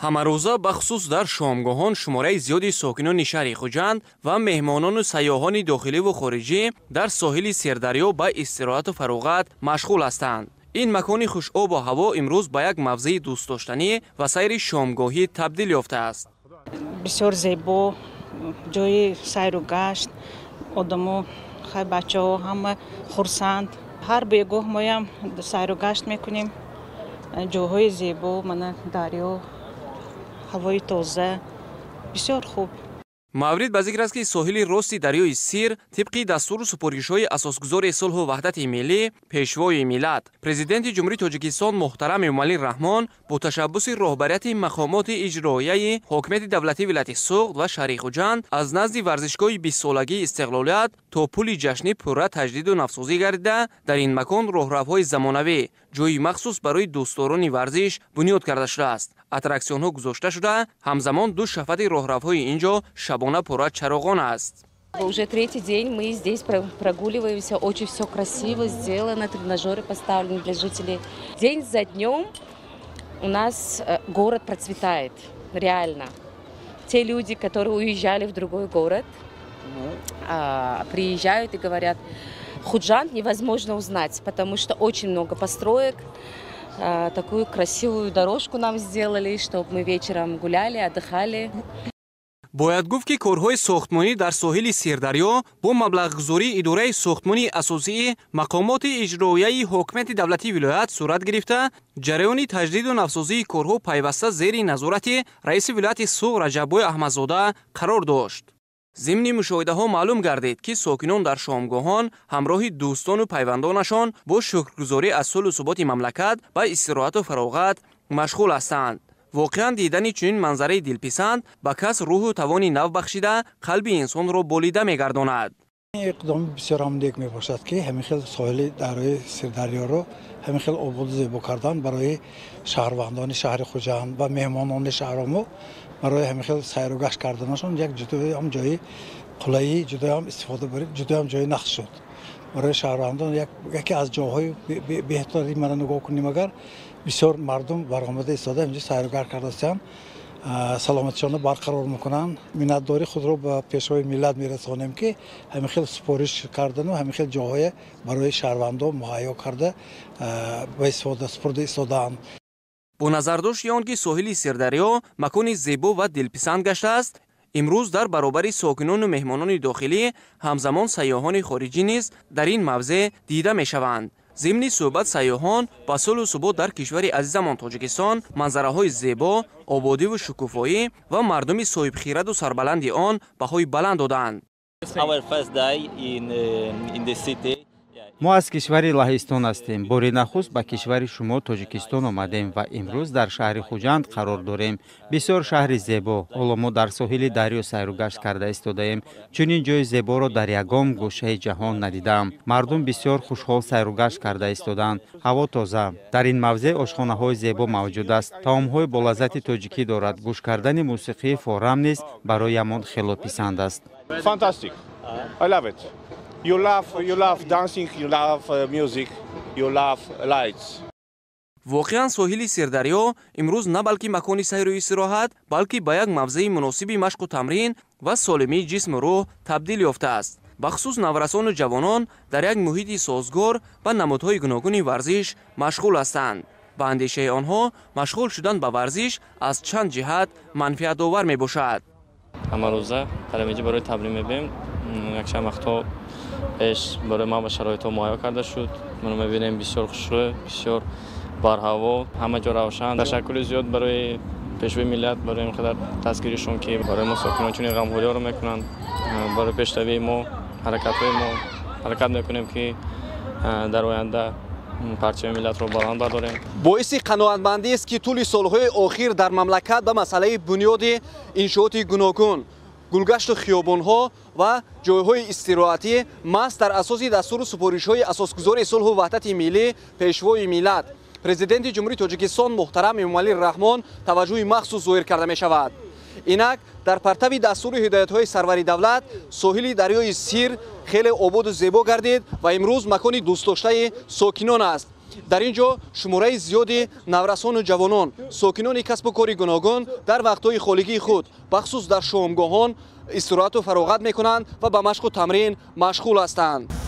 ҳамарӯза бахусус дар шомгоҳон шумораи зиёди сокинони шаҳри Хуҷанд ва меҳмонону сайёҳони дохиливу хориҷӣ дар соҳили Сердарё ба истироҳату фароғат машғул ҳастанд. ин макони хушобу ҳаво имрӯз ба як мавзеи дӯстдоштанӣ ва сайри шомгоҳӣ табдил ёфтааст. Бисёр зебо, ҷои сайру гашт, одамо, бачаҳо ҳама хурсанд. ҳар бегоҳ моям сайру гашт мекунем. ҷойҳои зебо, мана дарё, ҳавои тоза, бисёр хуб. маврид ба зикр аст, ки соҳили рости дарёи Сир тибқи дастуру супоришҳои асосгузори сулҳу ваҳдати миллӣ, пешвои миллат, президенти ҷумҳурии Тоҷикистон муҳтарам Эмомалӣ Раҳмон бо ташаббуси роҳбарияти мақомоти иҷроияи ҳокимияти давлатии вилояти Суғд ва шаҳри Хуҷанд аз назди варзишгоҳи 20-солагии Истиқлолият то пули ҷашнӣ пурра таҷдиду навсозӣ гардида, дар ин макон роҳрафҳои замонавӣ, ҷойи махсус барои дӯстдорони варзиш бунёд карда шудааст. Аттраксионҳо гузошта шуда, ҳамзамон ду шафати роҳрафҳои ин ҷо шабона пурра чароғон аст. Уже третий день мы здесь прогуливаемся, очень все красиво сделано, тренажеры поставлены для жителей. День за днем у нас город процветает, реально. Те люди, которые уезжали в другой город, приезжают и говорят, Худжанд невозможно узнать, потому что очень много построек. Такую красивую дорожку нам сделали, чтобы мы вечером гуляли, отдыхали. бояд гуфт, ки корҳои сохтмонӣ дар соҳили Сердарё бо маблағгузории идораи сохтмони асосии мақомоти иҷроияи ҳокимияти давлатии вилоят сурат гирифта, ҷараёни таҷдиду навсозии корҳо пайваста зери назорати раиси вилояти Суғд Раҷаббой Аҳмадзода қарор дошт. зимни мушоҳидаҳо маълум гардид, ки сокинон дар шомгоҳон ҳамроҳи дӯстону пайвандонашон бо шукргузорӣ аз сулҳу суботи мамлакат ба истироҳату фароғат машғул ҳастанд. воқеан дидани чунин манзараи дилписанд ба кас рӯҳу тавони нав бахшида қалби инсонро болида мегардонад. иқдоми бисёр ҳамдек мебошад, ки ҳамин хел соҳили дарои Сирдарёро ҳамин хел ободу зебо кардан барои шаҳрвандони шаҳри Хуҷанд ва меҳмонони шаҳромо барои ҳамин хел сайру гашт карданашон як ҷудоям ҷои қулайӣ, ҷудоям истифодабарӣ, ҷудоям ҷои нақш шуд. барои шаҳрвандон яке аз ҷойҳои беҳтари мара нигоҳ кунем, агар бисёр мардум баромада истода инҷо сайру гашт кардастанд, саломатишонро барқарор мекунанд. миннатдорӣ худро ба пешвои миллат мерасонем, ки ҳамин хел супориш кардану ҳамин хел ҷойҳое барои шаҳрвандон муҳайё карда ба истифода супурда истодаанд. бо назардошти он, ки соҳили Сердарё макони зебо ва дилписанд гаштааст, имрӯз дар баробари сокинону меҳмонони дохилӣ ҳамзамон сайёҳони хориҷӣ низ дар ин мавзеъ дида мешаванд. зимни суҳбат сайёҳон ба сулҳу субот дар кишвари азизамон Тоҷикистон манзараҳои зебо, ободиву шукуфоӣ ва мардуми соҳибхираду сарбаланди он баҳои баланд доданд. мо аз кишвари Лаҳистон ҳастем. бори нахуст ба кишвари шумо Тоҷикистон омадем ва имрӯз дар шаҳри Хуҷанд қарор дорем. бисёр шаҳри зебо. ҳоло мо дар соҳили дарё сайру гашт карда истодаем. чунин ҷои зеборо дар ягон гӯшаи ҷаҳон надидам. мардум бисёр хушҳол сайру гашт карда истоданд. ҳаво тоза. дар ин мавзеъ ошхонаҳои зебо мавҷуд аст. таомҳои болаззати тоҷикӣ дорад. гӯш кардани мусиқии форам низ бароямон хело писанд аст. Fantastic. I love it. You love dancing, you love music, you love lights. воқеан соҳили Сердарё имрӯз на балки макони сайру истироҳат, балки ба як мавзеи муносиби машқу тамрин ва солимии ҷисму рӯҳ табдил ёфтааст. бахусус наврасону ҷавонон дар як муҳити созгор ба намудҳои гуногуни варзиш машғул ҳастанд. ба андешаи онҳо машғул шудан ба варзиш аз чанд ҷиҳат манфиатовар мебошад. ҳамарӯза тарамиҷи барои тамрин мебем. якчанд вақтҳо пеш барои ман ба шароитҳо муҳайё карда шуд. маро мебинем бисёр хушрӯй, бисёр барҳаво, ҳама ҷо равшан. ташаккури зиёд барои пешвои миллат, барои ин қадар дастгиришон, ки барои мо сокинон чунин ғамхориҳоро мекунанд. барои пештавии мо, ҳаракатҳои мо ҳаракат мекунем, ки дар оянда парчаи миллатро баланд бардорем. боиси қаноатмандист, ки тӯли солҳои охир дар мамлакат ба масъалаи бунёди иншооти гуногун, гулгашту хиёбонҳо ва ҷойҳои истироҳатӣ маҳз дар асоси дастуру супоришҳои асосгузори сулҳу ваҳдати миллӣ, пешвои миллат, президенти ҷумҳурии Тоҷикистон муҳтарам Эмомалӣ Раҳмон таваҷҷӯҳи махсус зоҳир карда мешавад. инак дар партави дастури ҳидоятҳои сарвари давлат соҳили дарёи Сир хеле ободу зебо гардид ва имрӯз макони дӯстдоштаи сокинон аст. дар ин ҷо шумораи зиёди наврасону ҷавонон сокинони касбу кори гуногун дар вақтҳои холигии худ бахусус дар шомгоҳон истироҳату фароғат мекунанд ва ба машқу тамрин машғул ҳастанд.